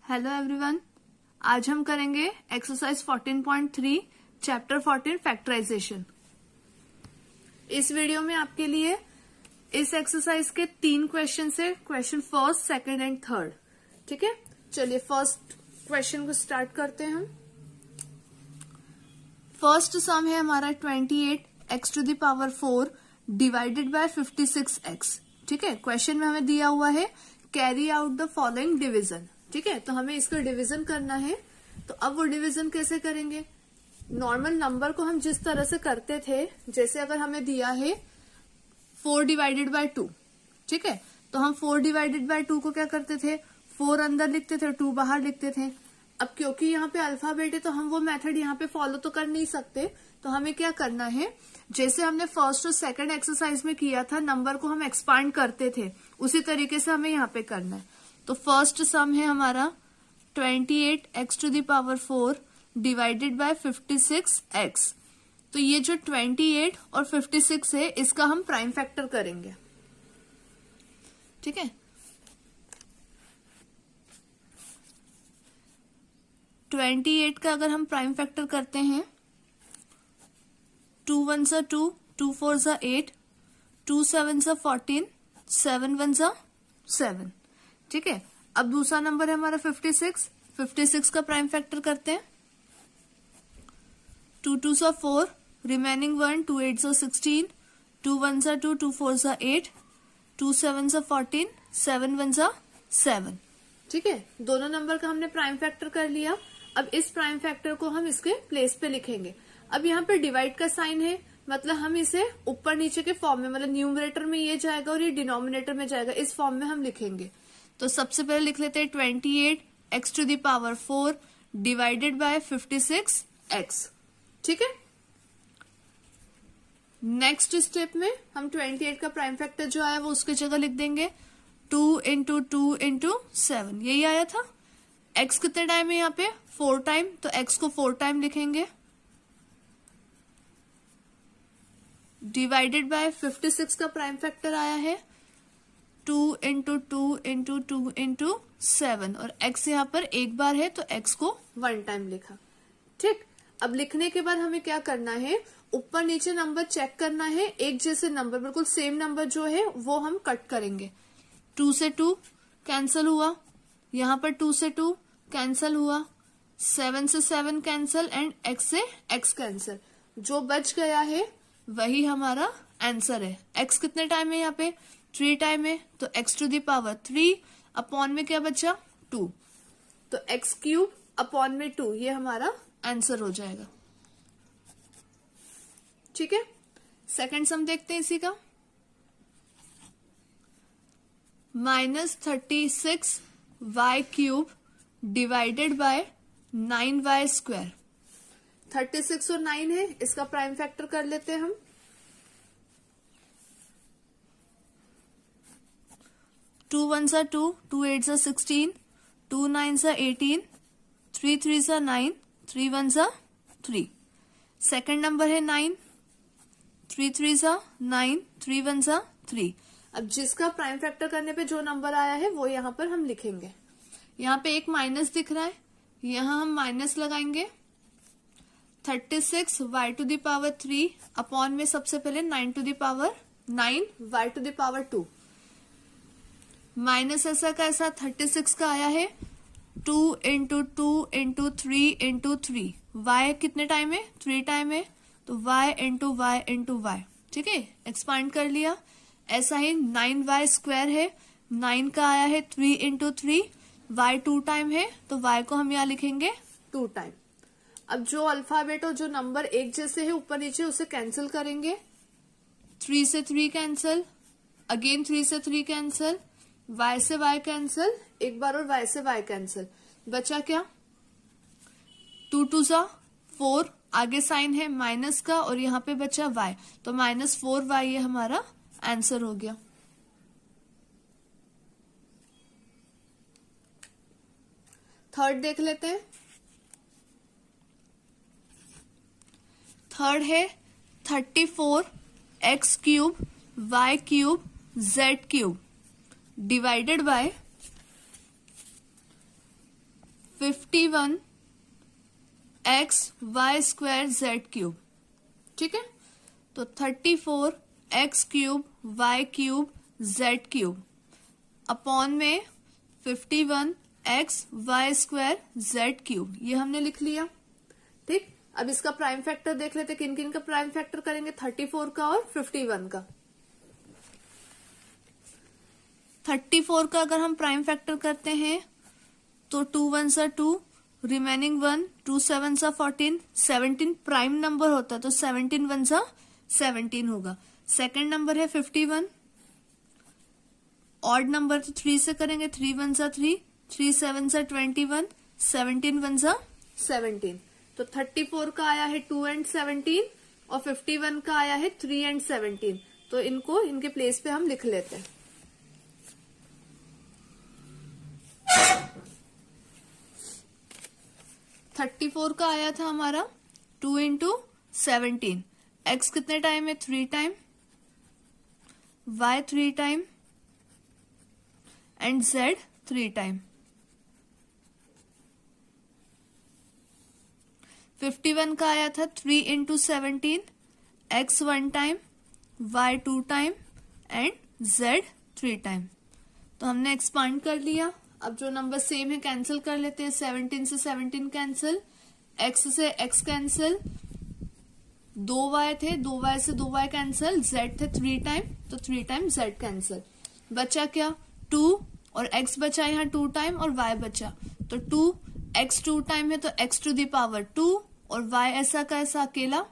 Hello everyone, आज हम करेंगे एक्सरसाइज 14.3 चैप्टर 14 फैक्टराइजेशन। इस वीडियो में आपके लिए इस एक्सरसाइज के 3 क्वेश्चन है, question first, second and third. ठीक है, चलिए फर्स्ट क्वेश्चन को स्टार्ट करते हैं हम। फर्स्ट सम है हमारा 28x to the power 4 divided by 56x। ठीक है, क्वेश्चन में हमें दिया हुआ है carry out the following division. ठीक है, तो हमें इसका डिवीजन करना है। तो अब वो डिवीजन कैसे करेंगे? नॉर्मल नंबर को हम जिस तरह से करते थे, जैसे अगर हमें दिया है 4 डिवाइडेड बाय 2, ठीक है, तो हम 4 डिवाइडेड बाय 2 को क्या करते थे, 4 अंदर लिखते थे, 2 बाहर लिखते थे। अब क्योंकि यहाँ पे अल्फाबेट है तो हम वो मेथड यहाँ पे फॉलो तो कर नहीं सकते, तो हमें क्या करना है, जैसे हमने फर्स्ट और सेकंड एक्सरसाइज में किया था, नंबर को हम एक्सपांड करते थे, उसी तरीके से हमें यहाँ पे करना है। तो फर्स्ट सम है हमारा 28x to the power 4 divided by 56x। तो ये जो 28 और 56 है, इसका हम प्राइम फैक्टर करेंगे। ठीक है, 28 का अगर हम प्राइम फैक्टर करते हैं, 2 1 2, 2 4 8, 2 7 14, 7 1 7। ठीक है, अब दूसरा नंबर है हमारा 56 का प्राइम फैक्टर करते हैं, 2 2 4, रिमेनिंग 1, 2 8 16, 2 1 2, 2 4 8, 2 7 14, 7 1 7। ठीक है, दोनों नंबर का हमने प्राइम फैक्टर कर लिया। अब इस प्राइम फैक्टर को हम इसके प्लेस पे लिखेंगे। अब यहाँ पे डिवाइड का साइन है, मतलब हम इसे ऊपर नीचे के फॉर्म में, मतलब न्यूमरेटर में ये जाएगा और ये डिनोमिनेटर में जाएगा, इस फॉर्म में हम लिखेंगे। तो सबसे पहले लिख लेते हैं 28x to the power 4 divided by 56x। ठीक है, नेक्स्ट स्टेप में हम 28 का प्राइम फैक्टर जो आया वो उसकी जगह लिख देंगे 2 इंटू 2 इंटू 7। यही आया था। x कितने टाइम है यहाँ पे, 4 टाइम, तो x को 4 टाइम लिखेंगे, डिवाइडेड बाय 56 का प्राइम फैक्टर आया है 2 इंटू 2 इंटू 2 इंटू 7, और x यहाँ पर एक बार है तो x को 1 टाइम लिखा। ठीक, अब लिखने के बाद हमें क्या करना है, ऊपर नीचे नंबर चेक करना है, एक जैसे नंबर, बिल्कुल सेम नंबर जो है वो हम कट करेंगे। 2 से 2 कैंसिल हुआ, यहाँ पर 2 से 2 कैंसिल हुआ, 7 से 7 कैंसिल, एंड x से x कैंसिल। जो बच गया है वही हमारा आंसर है। x कितने टाइम है यहाँ पे, 3 टाइम है, तो x to the power 3 upon में क्या बचा, 2, तो x क्यूब अपॉन में 2, ये हमारा आंसर हो जाएगा। ठीक है, सेकंड सम देखते हैं इसी का। -36y cube divided by 9y square. 36 और 9 है, इसका प्राइम फैक्टर कर लेते हैं हम। 2 1 2, 2 8 16, 2 9 18, 3 3 9, 3 1 3। सेकंड नंबर है 9, 3 3 9, 3 1 3। अब जिसका प्राइम फैक्टर करने पे जो नंबर आया है वो यहाँ पर हम लिखेंगे। यहाँ पे एक माइनस दिख रहा है, यहाँ हम माइनस लगाएंगे। 36 y to the power 3 upon में सबसे पहले 9 to the power 9 y to the power 2। Minus ऐसा का ऐसा 36 का आया है 2 इंटू 2 इंटू 3 इंटू 3। y कितने टाइम है, 3 टाइम है, तो y into y into y. ठीक है, एक्सपांड कर लिया। ऐसा ही 9y स्क्वायर है, 9 का आया है 3 इंटू 3, y 2 टाइम है, तो y को हम यहाँ लिखेंगे 2 टाइम। अब जो अल्फाबेट और जो नंबर एक जैसे है ऊपर नीचे, उसे कैंसिल करेंगे। 3 से 3 कैंसिल, अगेन 3 से 3 कैंसिल, y से y कैंसिल, एक बार और y से y कैंसिल। बचा क्या, 2 2 4, आगे साइन है माइनस का, और यहाँ पे बचा y, तो -4y ये हमारा आंसर हो गया। थर्ड देख लेते हैं। थर्ड है 34x cube y cube z cube divided by 51x(y²z³। ठीक है, तो 34x³ y³ z³ में 51x(y²z³। ये हमने लिख लिया। ठीक, अब इसका प्राइम फैक्टर देख लेते, किन किन का प्राइम फैक्टर करेंगे, 34 का और 51 का। 34 का अगर हम प्राइम फैक्टर करते हैं तो 2 1 2, रिमेनिंग 1, 2 7 14, 17 प्राइम नंबर होता है तो 17 1 17 होगा। सेकंड नंबर है 51, ऑड नंबर तो 3 से करेंगे, 3 1 3, 3 7 21, 17 1 17। तो 34 का आया है 2 and 17 और 51 का आया है 3 and 17। तो इनको इनके प्लेस पे हम लिख लेते हैं। थर्टी 34 का आया था हमारा 2 into 17। x कितने टाइम है, 3 time, y 3 time and z 3 time. 51 का आया था 3 into 17, x 1 time, y 2 time and z 3 time. तो हमने एक्सपांड कर लिया। अब जो नंबर सेम है कैंसिल कर लेते हैं। 17 से 17 कैंसिल, x से x कैंसिल, 2y थे, 2y से 2y कैंसिल, z थे 3 टाइम तो 3 टाइम z कैंसिल। बचा क्या, 2 और x बचा यहाँ 2 टाइम और y बचा, तो 2 x 2 टाइम है तो x टू द पावर 2 और y ऐसा का ऐसा अकेला,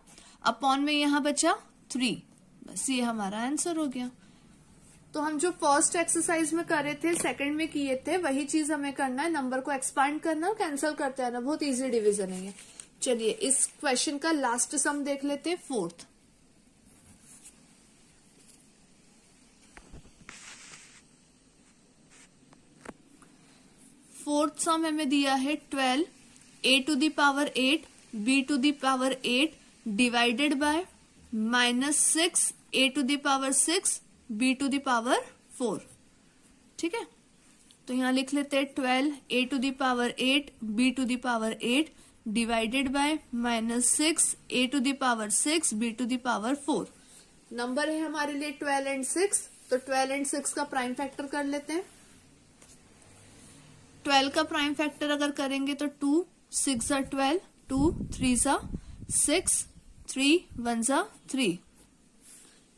अपॉन में यहाँ बचा 3। बस ये हमारा आंसर हो गया। तो हम जो फर्स्ट एक्सरसाइज में कर रहे थे, सेकंड में किए थे, वही चीज हमें करना है। नंबर को एक्सपांड करना और कैंसिल करते हैं ना, बहुत इजी डिवीजन है ये। चलिए इस क्वेश्चन का लास्ट सम देख लेते हैं, फोर्थ सम हमें दिया है 12 a to the power 8 b to the power 8 divided by -6 a to the power 6 b to the power 4। ठीक है, तो यहां लिख लेते हैं 12 a to the power 8 b to the power 8 divided by -6 a to the power 6 b to the power 4। Number है हमारे लिए 12 एंड 6, तो 12 एंड 6 का प्राइम फैक्टर कर लेते हैं। 12 का प्राइम फैक्टर अगर करेंगे तो 2 6 12, 2 3 6, 3 1 3।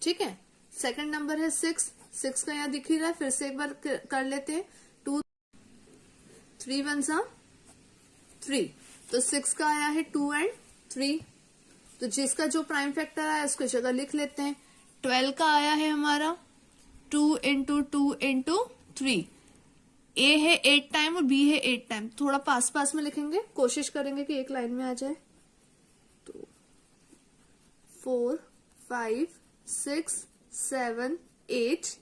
ठीक है, सेकंड नंबर है 6, 6 का यहाँ दिख ही रहा है, फिर से एक बार कर लेते हैं। 2 3 1 3, तो 6 का आया है 2 and 3, तो जिसका जो प्राइम फैक्टर आया उसको जगह लिख लेते हैं। 12 का आया है हमारा 2 into 2 into 3। ए है 8 टाइम और बी है 8 टाइम, थोड़ा पास पास में लिखेंगे, कोशिश करेंगे कि एक लाइन में आ जाए। तो 4 5 6 7 8।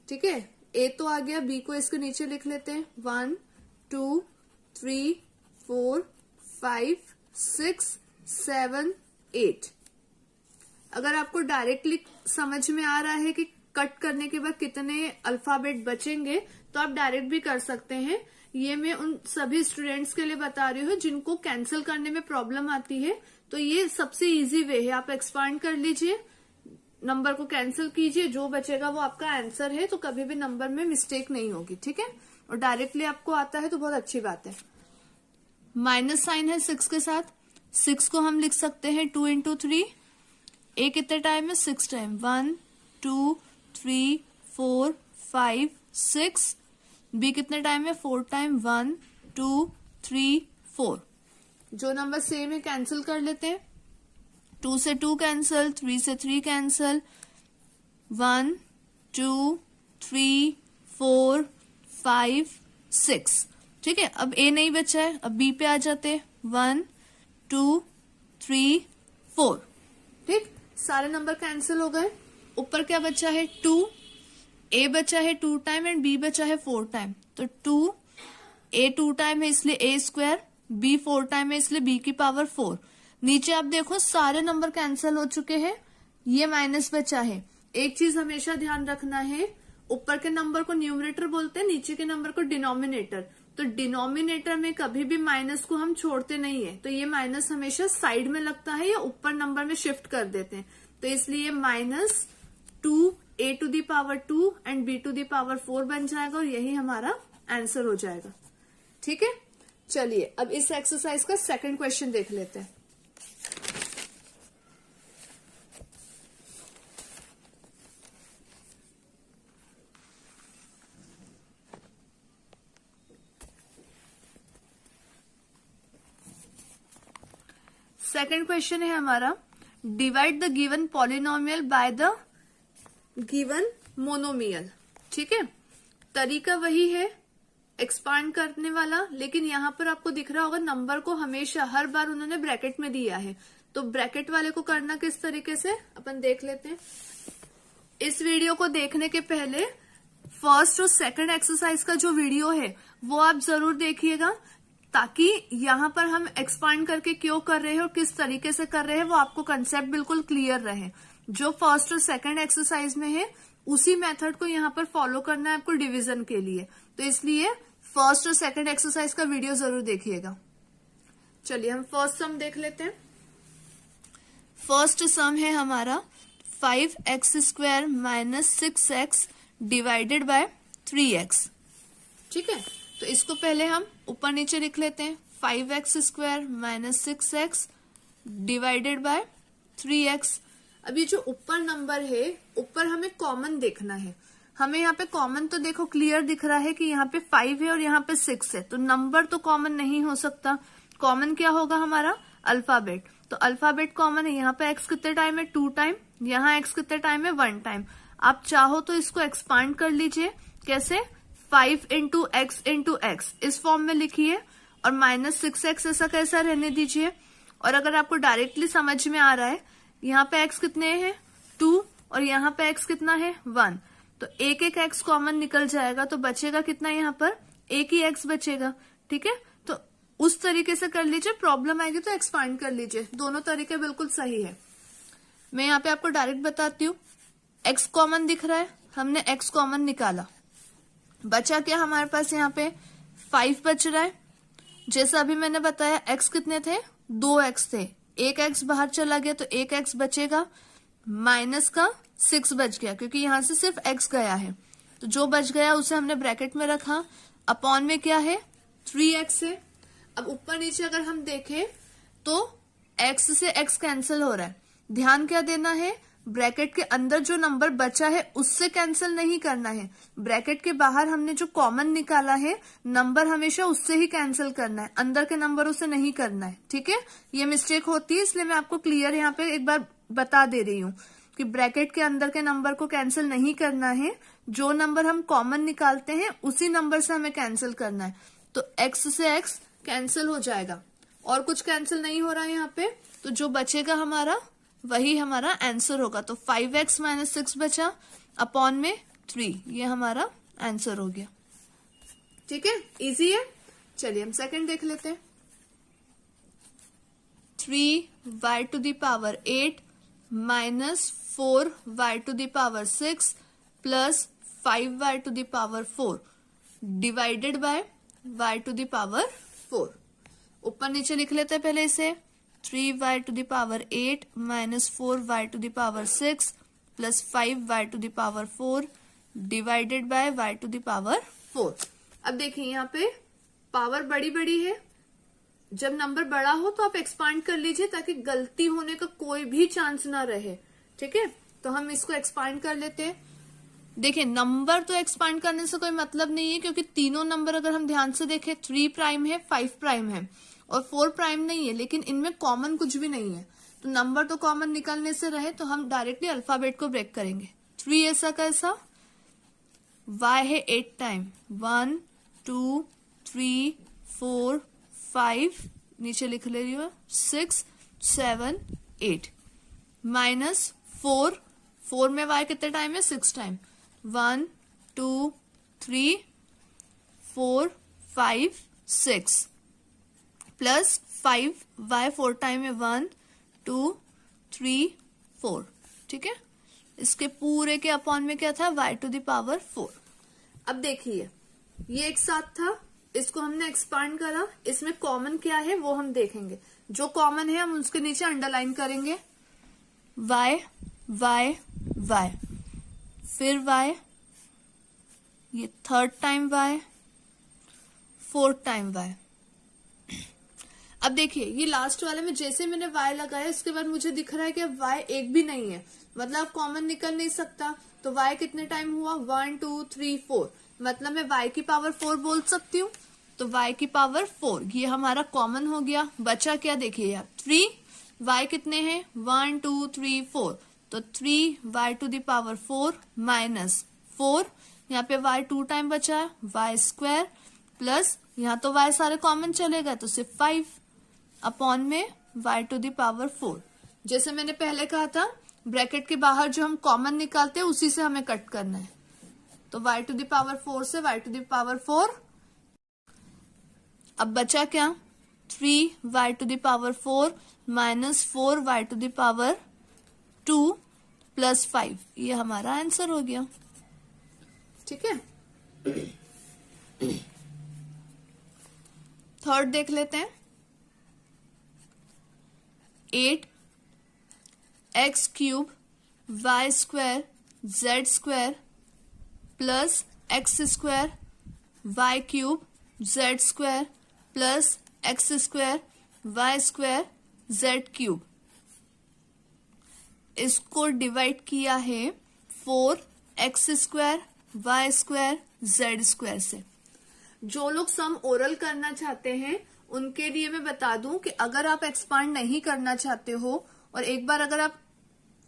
ठीक है, ए तो आ गया, बी को इसके नीचे लिख लेते हैं। 1 2 3 4 5 6 7 8। अगर आपको डायरेक्टली समझ में आ रहा है कि कट करने के बाद कितने अल्फाबेट बचेंगे तो आप डायरेक्ट भी कर सकते हैं। ये मैं उन सभी स्टूडेंट्स के लिए बता रही हूँ जिनको कैंसिल करने में प्रॉब्लम आती है, तो ये सबसे इजी वे है। आप एक्सपांड कर लीजिए, नंबर को कैंसिल कीजिए, जो बचेगा वो आपका आंसर है, तो कभी भी नंबर में मिस्टेक नहीं होगी। ठीक है, और डायरेक्टली आपको आता है तो बहुत अच्छी बात है। माइनस साइन है 6 के साथ, 6 को हम लिख सकते हैं 2 into 3। ए कितने टाइम है, 6 टाइम, 1 2 3 4 5 6। बी कितने टाइम है, 4 टाइम, 1 2 3 4। जो नंबर सेम है कैंसिल कर लेते हैं। 2 से 2 कैंसिल, 3 से 3 कैंसिल, 1 2 3 4 5 6। ठीक है, अब ए नहीं बचा है, अब बी पे आ जाते हैं। 1 2 3 4। ठीक, सारे नंबर कैंसिल हो गए। ऊपर क्या बचा है, 2। ए बचा है 2 टाइम एंड बी बचा है 4 टाइम, तो 2 ए 2 टाइम है इसलिए ए स्क्वायर, बी 4 टाइम है इसलिए बी की पावर 4। नीचे आप देखो सारे नंबर कैंसिल हो चुके हैं, ये माइनस बचा है। एक चीज हमेशा ध्यान रखना है, ऊपर के नंबर को न्यूमरेटर बोलते हैं, नीचे के नंबर को डिनोमिनेटर। तो डिनोमिनेटर में कभी भी माइनस को हम छोड़ते नहीं है, तो ये माइनस हमेशा साइड में लगता है या ऊपर नंबर में शिफ्ट कर देते हैं। तो इसलिए -2 a to the power 2 and b to the power 4 बन जाएगा और यही हमारा आंसर हो जाएगा। ठीक है, चलिए अब इस एक्सरसाइज का सेकंड क्वेश्चन देख लेते हैं। सेकंड क्वेश्चन है हमारा, divide the given polynomial by the given monomial. ठीक है, तरीका वही है एक्सपांड करने वाला, लेकिन यहां पर आपको दिख रहा होगा नंबर को हमेशा हर बार उन्होंने ब्रैकेट में दिया है। तो ब्रैकेट वाले को करना किस तरीके से अपन देख लेते हैं। इस वीडियो को देखने के पहले फर्स्ट और सेकंड एक्सरसाइज का जो वीडियो है वो आप जरूर देखिएगा, ताकि यहां पर हम एक्सपांड करके क्यों कर रहे हैं और किस तरीके से कर रहे हैं वो आपको कंसेप्ट बिल्कुल क्लियर रहे। जो फर्स्ट और सेकंड एक्सरसाइज में है उसी मेथड को यहाँ पर फॉलो करना है आपको डिवीजन के लिए, तो इसलिए फर्स्ट और सेकंड एक्सरसाइज का वीडियो जरूर देखिएगा। चलिए हम फर्स्ट सम देख लेते हैं। फर्स्ट सम है हमारा 5x² - 6x divided by 3x। ठीक है, तो इसको पहले हम ऊपर नीचे लिख लेते हैं। 5x² - 6x divided by 3x। अब ये जो ऊपर नंबर है, ऊपर हमें कॉमन देखना है। हमें यहाँ पे कॉमन तो देखो क्लियर दिख रहा है कि यहाँ पे 5 है और यहाँ पे 6 है, तो नंबर तो कॉमन नहीं हो सकता। कॉमन क्या होगा हमारा, अल्फाबेट। तो अल्फाबेट कॉमन है। यहाँ पे x कितने टाइम है, 2 टाइम। यहाँ x कितने टाइम है, 1 टाइम। आप चाहो तो इसको एक्सपांड कर लीजिए। कैसे, 5 × x × x इस फॉर्म में लिखिए और -6x ऐसा कैसा रहने दीजिए। और अगर आपको डायरेक्टली समझ में आ रहा है, यहाँ पे x कितने हैं, 2 और यहाँ पे x कितना है, 1, तो एक एक x कॉमन निकल जाएगा, तो बचेगा कितना, यहाँ पर एक ही x बचेगा। ठीक है, तो उस तरीके से कर लीजिए। प्रॉब्लम आएगी तो एक्सपांड कर लीजिए, दोनों तरीके बिल्कुल सही है। मैं यहाँ पे आपको डायरेक्ट बताती हूँ। x कॉमन दिख रहा है, हमने x कॉमन निकाला, बचा क्या हमारे पास, यहाँ पे 5 बच रहा है। जैसा अभी मैंने बताया x कितने थे, 2x थे, एक x बाहर चला गया तो एक x बचेगा, माइनस का 6 बच गया क्योंकि यहां से सिर्फ x गया है, तो जो बच गया उसे हमने ब्रैकेट में रखा। अपॉन में क्या है, 3x है। अब ऊपर नीचे अगर हम देखें तो x से x कैंसिल हो रहा है। ध्यान क्या देना है, ब्रैकेट के अंदर जो नंबर बचा है उससे कैंसिल नहीं करना है। ब्रैकेट के बाहर हमने जो कॉमन निकाला है नंबर हमेशा उससे ही कैंसिल करना है, अंदर के नंबरों से नहीं करना है। ठीक है, ये मिस्टेक होती है, इसलिए मैं आपको क्लियर यहाँ पे एक बार बता दे रही हूँ कि ब्रैकेट के अंदर के नंबर को कैंसिल नहीं करना है। जो नंबर हम कॉमन निकालते हैं उसी नंबर से हमें कैंसिल करना है। तो x से x कैंसिल हो जाएगा और कुछ कैंसिल नहीं हो रहा है यहाँ पे, तो जो बचेगा हमारा वही हमारा आंसर होगा। तो 5x - 6 बचा, अपॉन में 3, ये हमारा आंसर हो गया। ठीक है, इजी है। चलिए हम सेकंड देख लेते हैं। 3y to the power 8 - 4y to the power 6 plus 5y to the power 4 divided by y to the power 4। ऊपर नीचे लिख लेते हैं पहले इसे। 3y to the power 8 - 4y to the power 6 plus 5y to the power 4 divided by y to the power 4। अब देखिए यहाँ पे पावर बड़ी बड़ी है, जब नंबर बड़ा हो तो आप एक्सपांड कर लीजिए ताकि गलती होने का कोई भी चांस ना रहे। ठीक है, तो हम इसको एक्सपांड कर लेते हैं। देखिए नंबर तो एक्सपांड करने से कोई मतलब नहीं है, क्योंकि तीनों नंबर अगर हम ध्यान से देखें 3 प्राइम है, 5 प्राइम है और 4 प्राइम नहीं है, लेकिन इनमें कॉमन कुछ भी नहीं है। तो नंबर तो कॉमन निकलने से रहे, तो हम डायरेक्टली अल्फाबेट को ब्रेक करेंगे। 3 ऐसा कैसा, y है 8 टाइम, 1 2 3 4 5, नीचे लिख ले रही हूँ 6 7 8 माइनस 4 में y कितने टाइम है, 6 टाइम, 1 2 3 4 5 6 प्लस 5y 4 टाइम है, 1 2 3 4। ठीक है, इसके पूरे के अपॉन में क्या था, y टू द पावर 4। अब देखिए ये एक साथ था, इसको हमने एक्सपांड करा, इसमें कॉमन क्या है वो हम देखेंगे। जो कॉमन है हम उसके नीचे अंडरलाइन करेंगे, y y y, फिर y, ये third time y, fourth time y। अब देखिए ये लास्ट वाले में जैसे मैंने y लगाया उसके बाद मुझे दिख रहा है कि y एक भी नहीं है, मतलब कॉमन निकल नहीं सकता। तो y कितने टाइम हुआ, 1 2 3 4, मतलब मैं y की पावर 4 बोल सकती हूँ। तो y की पावर 4 ये हमारा कॉमन हो गया। बचा क्या देखिए यार, 3, y कितने हैं 1 2 3 4, तो 3y to the power 4 minus 4, यहाँ पे y 2 टाइम बचा है, y स्क्वायर प्लस यहाँ तो y सारे कॉमन चलेगा तो सिर्फ 5 अपॉन में y टू द पावर 4। जैसे मैंने पहले कहा था ब्रैकेट के बाहर जो हम कॉमन निकालते हैं उसी से हमें कट करना है। तो y टू द पावर 4 से y टू द पावर 4, अब बचा क्या 3y to the power 4 minus 4y to the power 2 plus 5, ये हमारा आंसर हो गया। ठीक है, थर्ड देख लेते हैं। 8x cube y square z square plus x square y cube z square plus x square y square z cube, इसको डिवाइड किया है 4x square y square z square से। जो लोग सम ओरल करना चाहते हैं उनके लिए मैं बता दूं कि अगर आप एक्सपांड नहीं करना चाहते हो और एक बार अगर आप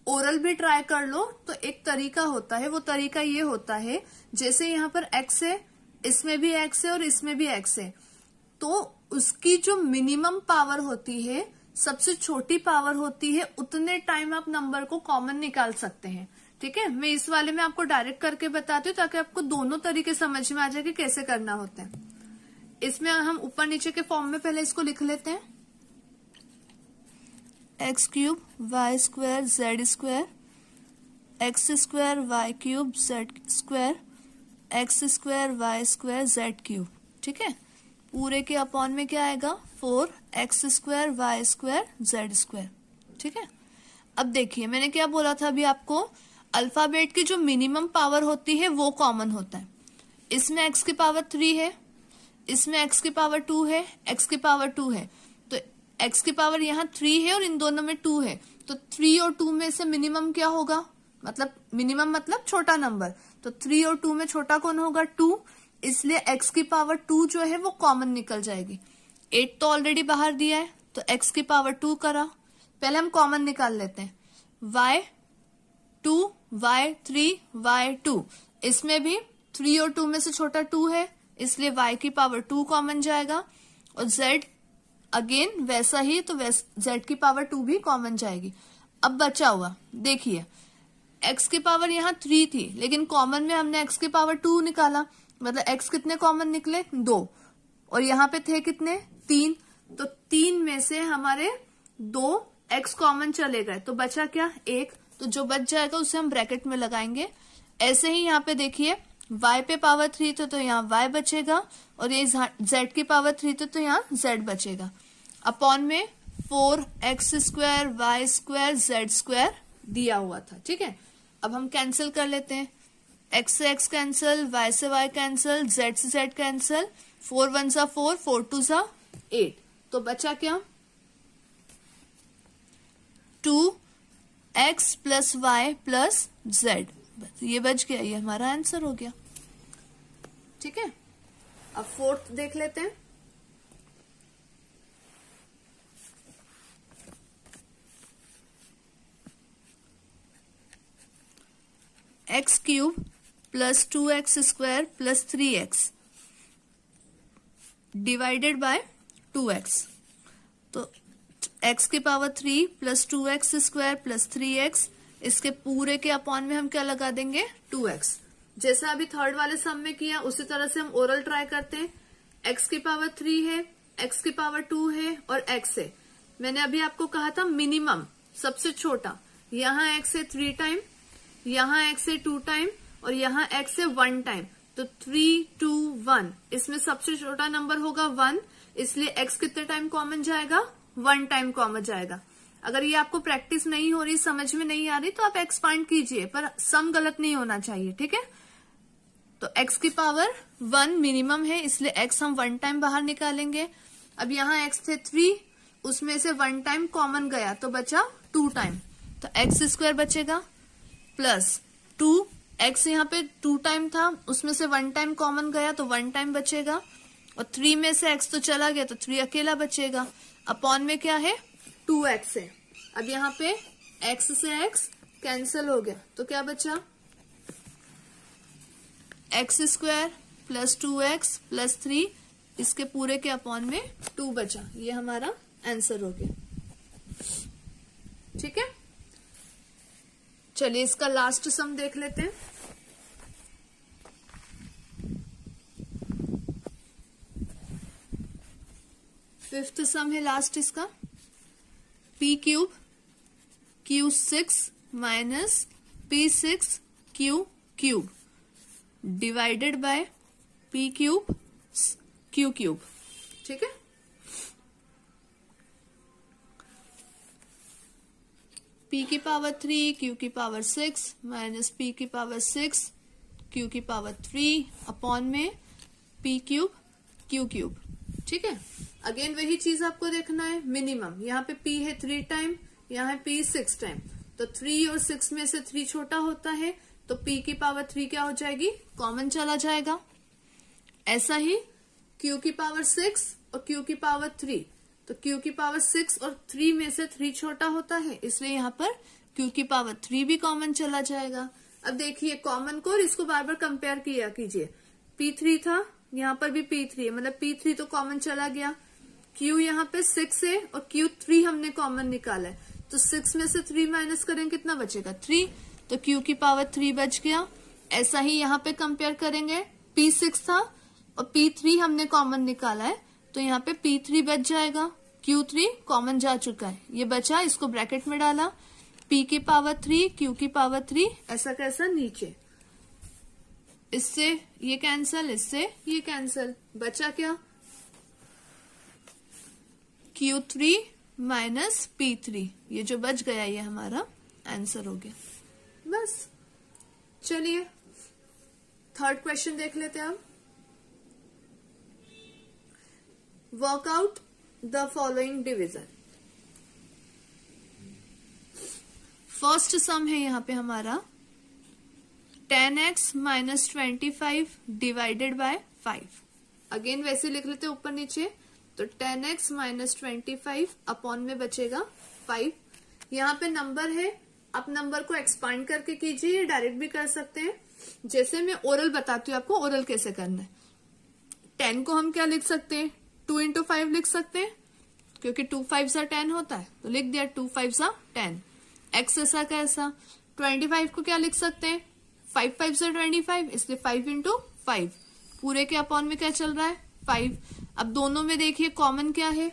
ओरल भी ट्राई कर लो तो एक तरीका होता है, वो तरीका ये होता है जैसे यहाँ पर x है, इसमें भी x है और इसमें भी x है, तो उसकी जो मिनिमम पावर होती है, सबसे छोटी पावर होती है, उतने टाइम आप नंबर को कॉमन निकाल सकते हैं। ठीक है, मैं इस वाले में आपको डायरेक्ट करके बताती हूँ ताकि आपको दोनों तरीके समझ में आ जाए कि कैसे करना होता है। इसमें हम ऊपर नीचे के फॉर्म में पहले इसको लिख लेते हैं, x cube y square z square, x square y cube z square, x square y square z cube. ठीक है, पूरे के अपॉन में क्या आएगा 4x square y square z square. ठीक है, अब देखिए मैंने क्या बोला था अभी आपको, अल्फाबेट की जो मिनिमम पावर होती है वो कॉमन होता है। इसमें x की पावर 3 है, इसमें x की पावर 2 है, x की पावर 2 है, तो x की पावर यहाँ 3 है और इन दोनों में 2 है, तो 3 और 2 में से मिनिमम क्या होगा, मतलब मिनिमम मतलब छोटा नंबर, तो 3 और 2 में छोटा कौन होगा 2, इसलिए x की पावर 2 जो है वो कॉमन निकल जाएगी। 8 तो ऑलरेडी बाहर दिया है तो x की पावर 2 करा, पहले हम कॉमन निकाल लेते हैं, y2 y3 y2, इसमें भी 3 और 2 में से छोटा 2 है इसलिए y की पावर 2 कॉमन जाएगा, और z अगेन वैसा ही, तो z की पावर 2 भी कॉमन जाएगी। अब बचा हुआ देखिए x की पावर यहाँ 3 थी लेकिन कॉमन में हमने x की पावर 2 निकाला, मतलब x कितने कॉमन निकले 2, और यहाँ पे थे कितने 3, तो 3 में से हमारे 2 x कॉमन चले गए तो बचा क्या 1, तो जो बच जाएगा उसे हम ब्रैकेट में लगाएंगे। ऐसे ही यहाँ पे देखिए y पे पावर 3 तो यहाँ y बचेगा, और ये z की पावर 3 तो यहाँ z बचेगा, अपॉन में 4x square y square z square दिया हुआ था। ठीक है, अब हम कैंसिल कर लेते हैं, x से x कैंसिल, y से y कैंसिल, z से z कैंसिल, 4 1 सा 4, 4 2 सा 8, तो बचा क्या 2x plus y plus z, ये बच गया, ये हमारा आंसर हो गया। ठीक है, अब फोर्थ देख लेते हैं। x cube plus 2x square plus 3x divided by 2x, तो x की power 3 plus 2x square plus 3x, इसके पूरे के अपॉन में हम क्या लगा देंगे 2x। जैसा अभी थर्ड वाले सम में किया उसी तरह से हम ओरल ट्राई करते हैं। x की पावर 3 है, x की पावर 2 है और x है, मैंने अभी आपको कहा था मिनिमम सबसे छोटा, यहाँ x है 3 टाइम, यहाँ x है 2 टाइम और यहाँ x है 1 टाइम, तो 3 2 1, इसमें सबसे छोटा नंबर होगा 1, इसलिए x कितने टाइम कॉमन जाएगा, 1 टाइम कॉमन जाएगा। अगर ये आपको प्रैक्टिस नहीं हो रही, समझ में नहीं आ रही, तो आप एक्सपांड कीजिए, पर सम गलत नहीं होना चाहिए, ठीक है। तो x की पावर 1 मिनिमम है, इसलिए x हम 1 टाइम बाहर निकालेंगे। अब यहाँ x थे 3, उसमें से 1 टाइम कॉमन गया तो बचा 2 टाइम, तो x स्क्वायर बचेगा प्लस 2, x यहाँ पे 2 टाइम था, उसमें से 1 टाइम कॉमन गया तो 1 टाइम बचेगा, और 3 में से x तो चला गया तो 3 अकेला बचेगा। अपॉन में क्या है, 2x है। अब यहाँ पे x से x कैंसिल हो गया, तो क्या बचा, x square plus 2x plus 3, इसके पूरे के अपॉन में 2 बचा। ये हमारा आंसर हो गया, ठीक है। चलिए इसका लास्ट सम देख लेते हैं। फिफ्थ सम है लास्ट इसका, p cube q6 minus p6 q cube divided by p cube q cube, ठीक है। p की पावर 3 q की पावर 6 माइनस p की पावर 6 q की पावर 3 अपॉन में p क्यूब q क्यूब, ठीक है। अगेन वही चीज आपको देखना है, मिनिमम। यहाँ पे p है 3 टाइम, यहाँ है p 6 टाइम, तो 3 और 6 में से 3 छोटा होता है, तो p की पावर 3 क्या हो जाएगी, कॉमन चला जाएगा। ऐसा ही q की पावर 6 और q की पावर 3, तो q की पावर 6 और 3 में से 3 छोटा होता है, इसलिए यहाँ पर q की पावर 3 भी कॉमन चला जाएगा। अब देखिए कॉमन को और इसको बार बार कंपेयर किया कीजिए, p3 था, यहाँ पर भी p3 है, मतलब p3 तो कॉमन चला गया, q यहाँ पे 6 है और q3 हमने कॉमन निकाला है, तो 6 में से 3 माइनस करेंगे कितना बचेगा, 3, तो q की पावर 3 बच गया। ऐसा ही यहाँ पे कंपेयर करेंगे, p6 था और p3 हमने कॉमन निकाला है, तो यहाँ पे p3 बच जाएगा, q3 कॉमन जा चुका है, ये बचा, इसको ब्रैकेट में डाला, p की पावर 3 q की पावर 3, ऐसा कैसा नीचे, इससे ये कैंसल, इससे ये कैंसल, बचा क्या, q3 माइनस p3, ये जो बच गया ये हमारा आंसर हो गया। बस चलिए थर्ड क्वेश्चन देख लेते हैं। अब work out the following division. First sum है यहाँ पे हमारा 10x minus 25 divided by 5। Again वैसे लिख लेते हैं ऊपर नीचे, तो 10x माइनस 25 अपॉन में बचेगा 5। यहाँ पे नंबर है, आप नंबर को एक्सपांड करके कीजिए, डायरेक्ट भी कर सकते हैं, जैसे मैं ओरल बताती हूँ आपको ओरल कैसे करना है। 10 को हम क्या लिख सकते हैं, 2 इंटू 5 लिख सकते हैं, क्योंकि 2 5 10 होता है, तो लिख दिया 2 5 10। x ऐसा कैसा, 25 को क्या लिख सकते हैं, 5 5 25, इसलिए 5 इंटू 5, पूरे के अपॉन में क्या चल रहा है 5। अब दोनों में देखिए कॉमन क्या है,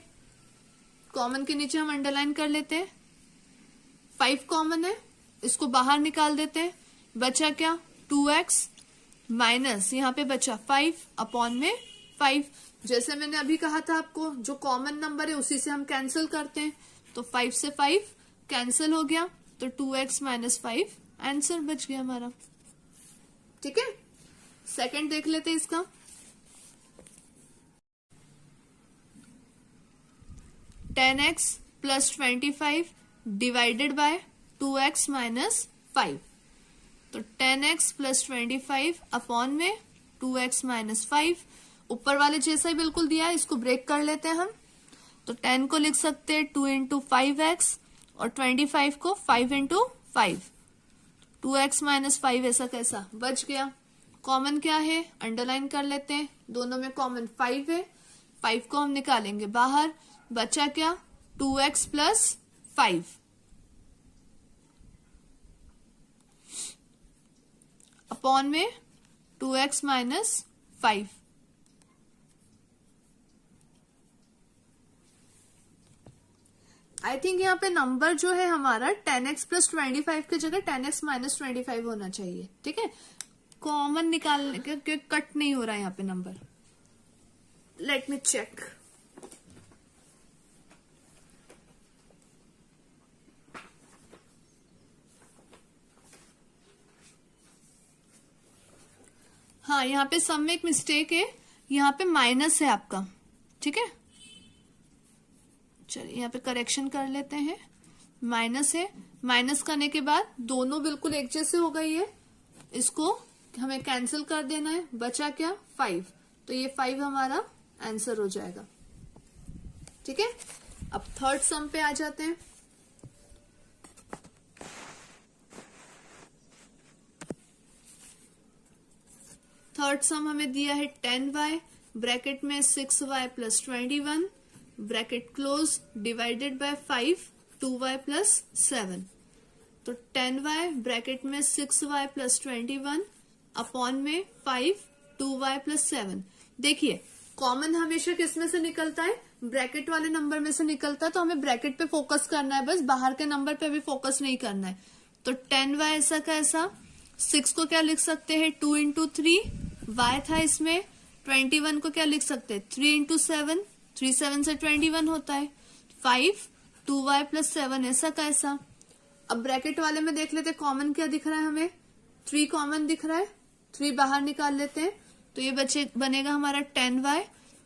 कॉमन के नीचे हम अंडरलाइन कर लेते हैं, 5 कॉमन है, इसको बाहर निकाल देते हैं, बचा क्या 2x माइनस यहाँ पे बचा 5 अपॉन में 5। जैसे मैंने अभी कहा था आपको, जो कॉमन नंबर है उसी से हम कैंसिल करते हैं, तो 5 से 5 कैंसिल हो गया, तो 2x माइनस 5 आंसर बच गया हमारा, ठीक है। सेकंड देख लेते हैं इसका, ten x plus 25 divided by 2x minus 5, तो 10x प्लस 25 अपॉन में 2x माइनस 5। ऊपर वाले जैसा ही बिल्कुल दिया है, इसको ब्रेक कर लेते हैं हम, तो 10 को लिख सकते हैं 2 इंटू 5x और 25 को 5 इंटू 5, 2x माइनस 5 ऐसा कैसा बच गया। कॉमन क्या है, अंडरलाइन कर लेते हैं, दोनों में कॉमन 5 है, 5 को हम निकालेंगे बाहर, बचा क्या 2x प्लस 5 अपॉन में 2x माइनस 5। आई थिंक यहाँ पे नंबर जो है हमारा 10x प्लस 25 की जगह 10x माइनस 25 होना चाहिए, ठीक है। कॉमन निकालने के कट नहीं हो रहा है यहाँ पे नंबर। Let me check. हाँ, यहाँ पे सम में एक मिस्टेक है, यहाँ पे माइनस है आपका, ठीक है। चलिए यहाँ पे करेक्शन कर लेते हैं। माइनस है, माइनस करने के बाद दोनों बिल्कुल एक जैसे हो गई है, इसको हमें कैंसिल कर देना है। बचा क्या? 5। तो ये 5 हमारा आंसर हो जाएगा, ठीक है। अब थर्ड सम पे आ जाते हैं। थर्ड सम हमें दिया है 10y ब्रैकेट में 6y plus 21 bracket close divided by 5 2y plus 7। तो 10y ब्रैकेट में 6y प्लस 21 अपॉन में 5 2y प्लस 7। देखिए कॉमन हमेशा किस में से निकलता है? ब्रैकेट वाले नंबर में से निकलता है, तो हमें ब्रैकेट पे फोकस करना है, बस बाहर के नंबर पे भी फोकस नहीं करना है। तो 10y ऐसा का ऐसा, 6 को क्या लिख सकते हैं? 2 इंटू 3, y था इसमें। 21 को क्या लिख सकते हैं? 3 इंटू 7, 3 7 से 21 होता है। 5 2y प्लस 7 ऐसा का ऐसा। अब ब्रैकेट वाले में देख लेते कॉमन क्या दिख रहा है हमें? 3 कॉमन दिख रहा है, 3 बाहर निकाल लेते हैं, तो ये बनेगा हमारा 10y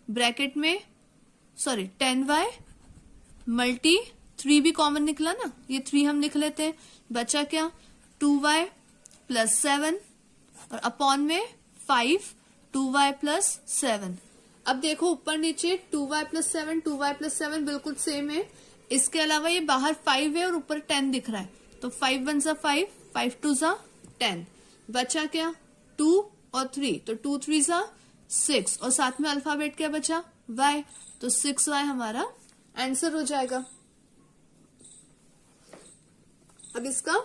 ब्रैकेट में 10y मल्टी 3 भी कॉमन निकला ना, ये 3 हम लिख लेते हैं। बचा क्या? 2y प्लस 7 और अपॉन में 5 2y प्लस 7। अब देखो ऊपर नीचे 2y प्लस 7 2y प्लस 7 बिल्कुल सेम है। इसके अलावा ये बाहर 5 है और ऊपर 10 दिख रहा है, तो 5 1 जा 5, 5 2 जा 10। बचा क्या? 2 और 3, तो 2 3 जा 6 और साथ में अल्फाबेट क्या बचा? y, तो 6y हमारा आंसर हो जाएगा। अब इसका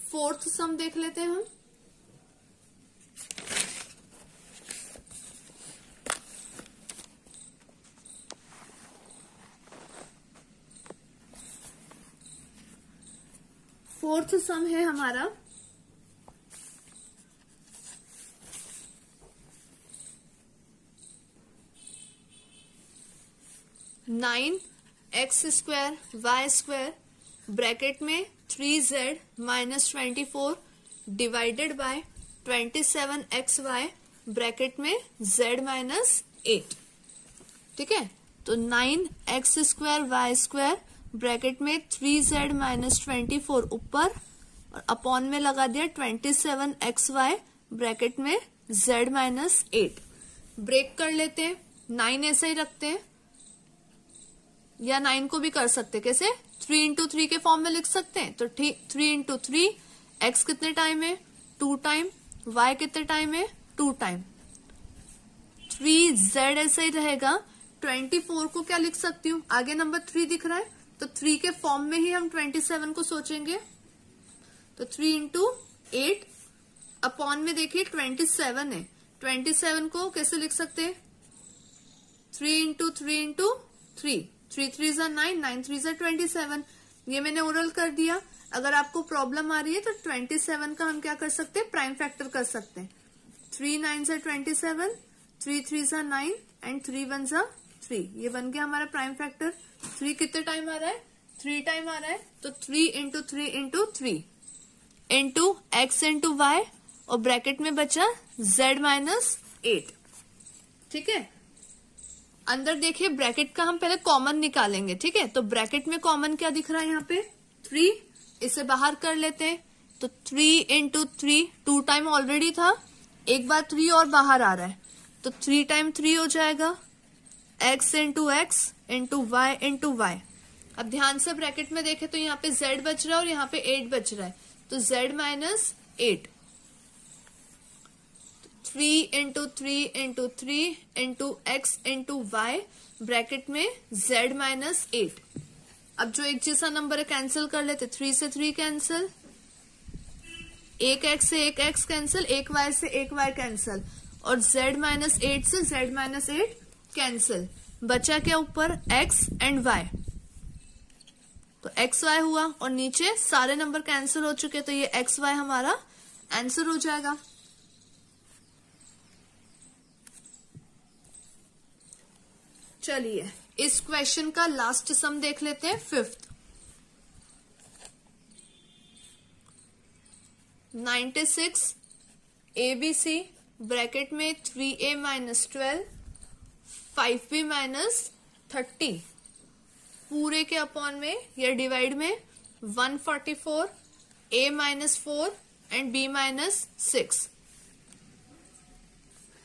फोर्थ सम देख लेते हैं हम। फोर्थ सम है हमारा 9x square y square bracket में 3z minus 24 divided by 27xy bracket में z माइनस 8, ठीक है। तो 9x square y square bracket में 3z माइनस 24 ऊपर और अपॉन में लगा दिया 27xy ब्रैकेट में z माइनस 8। ब्रेक कर लेते हैं, 9 ऐसा ही रखते हैं, या 9 को भी कर सकते हैं। कैसे? 3 इंटू 3 के फॉर्म में लिख सकते हैं। तो 3 इंटू 3, x कितने टाइम है? 2 टाइम। y कितने टाइम है? 2 टाइम। 3z ऐसा ही रहेगा। 24 को क्या लिख सकती हूँ? आगे नंबर 3 दिख रहा है, तो 3 के फॉर्म में ही हम 27 को सोचेंगे। तो 3 इंटू 8 अपॉन में देखिए 27 है। 27 को कैसे लिख सकते हैं? 3 इंटू 3 इंटू 3, 3 3 जा 9, 9 3 जा 27। ये मैंने ओरल कर दिया। अगर आपको प्रॉब्लम आ रही है तो 27 का हम क्या कर सकते हैं? प्राइम फैक्टर कर सकते हैं। 3 9 जा 27, 3 3 जा 9 एंड 3 1 जा 3। ये बन गया हमारा प्राइम फैक्टर। 3 कितने टाइम आ रहा है? 3 टाइम आ रहा है, तो 3 into 3 into 3 into x into y और ब्रैकेट में बचा z माइनस 8, ठीक है। अंदर देखिए ब्रैकेट का हम पहले कॉमन निकालेंगे, ठीक है। तो ब्रैकेट में कॉमन क्या दिख रहा है यहाँ पे? 3, इसे बाहर कर लेते हैं। तो 3 इंटू 3, 2 टाइम ऑलरेडी था, एक बार 3 और बाहर आ रहा है, तो 3 टाइम 3 हो जाएगा। x into x into y into y. अब ध्यान से ब्रैकेट में देखें तो यहाँ पे z बच रहा है और यहाँ पे 8 बच रहा है, तो z minus 8। 3 into 3 into 3 into x into y bracket में z माइनस 8। अब जो एक जैसा नंबर है कैंसिल कर लेते, 3 से 3 कैंसिल, एक x से एक x कैंसिल, एक y से एक y कैंसिल और z माइनस 8 से z माइनस 8 कैंसिल। बचा क्या ऊपर? x एंड y, तो एक्स वाई हुआ और नीचे सारे नंबर कैंसिल हो चुके, तो ये एक्स वाई हमारा आंसर हो जाएगा। चलिए इस क्वेश्चन का लास्ट सम देख लेते हैं, 5th। 96 ABC ब्रैकेट में 3A माइनस 12 5B माइनस 30 पूरे के अपॉन में या डिवाइड में 144 A minus 4 and B minus 6।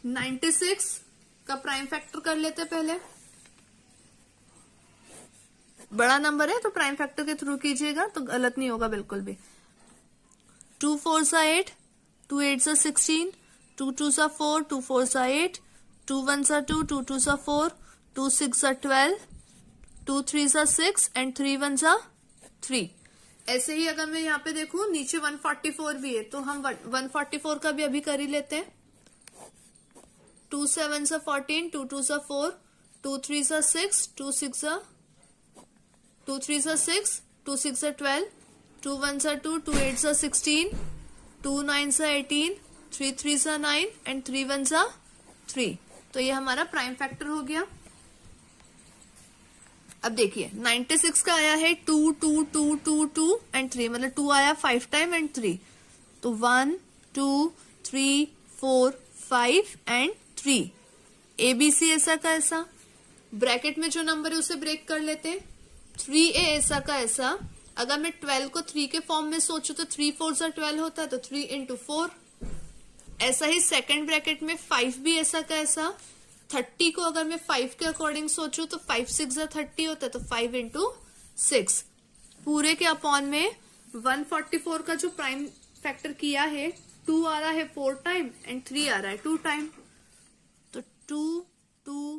96 का प्राइम फैक्टर कर लेते पहले। बड़ा नंबर है तो प्राइम फैक्टर के थ्रू कीजिएगा तो गलत नहीं होगा बिल्कुल भी। 2 4s are 8, 2 8s are 16, 2 2s are 4, 2 4s are 8, 2 1s are 2, 2 2s are 4, 2 6s are 12, 2 3s are 6 and 3 1s are 3। ऐसे ही अगर मैं यहाँ पे देखूं नीचे 144 भी है तो हम 144 का भी अभी कर ही लेते हैं। 2 7s are 14, 2 2s are 4, 2 3s are 6, 2 3s are 6, 2 6s are 12, 2 1s are 2, 2 8s are 16, 2 9s are 18, 3 3s are 9 and 3 1s are 3। तो ये हमारा प्राइम फैक्टर हो गया। अब देखिए 96 का आया है 2 2 2 2 2 एंड 3, मतलब 2 आया 5 टाइम एंड 3, तो 1 2 3 4 5 एंड 3। ABC ऐसा का ऐसा, ब्रैकेट में जो नंबर है उसे ब्रेक कर लेते हैं। 3A ऐसा का ऐसा, अगर मैं 12 को 3 के फॉर्म में सोचूं तो 3 4s are 12 होता है, तो 3 into 4। ऐसा ही सेकंड ब्रैकेट में 5B ऐसा का ऐसा, 30 को अगर मैं 5 के अकॉर्डिंग सोचूं तो 5 6 are 30 होता है, तो 5 into 6। पूरे के अपॉन में 144 का जो प्राइम फैक्टर किया है 2 आ रहा है 4 टाइम एंड 3 आ रहा है 2 टाइम, तो 2 2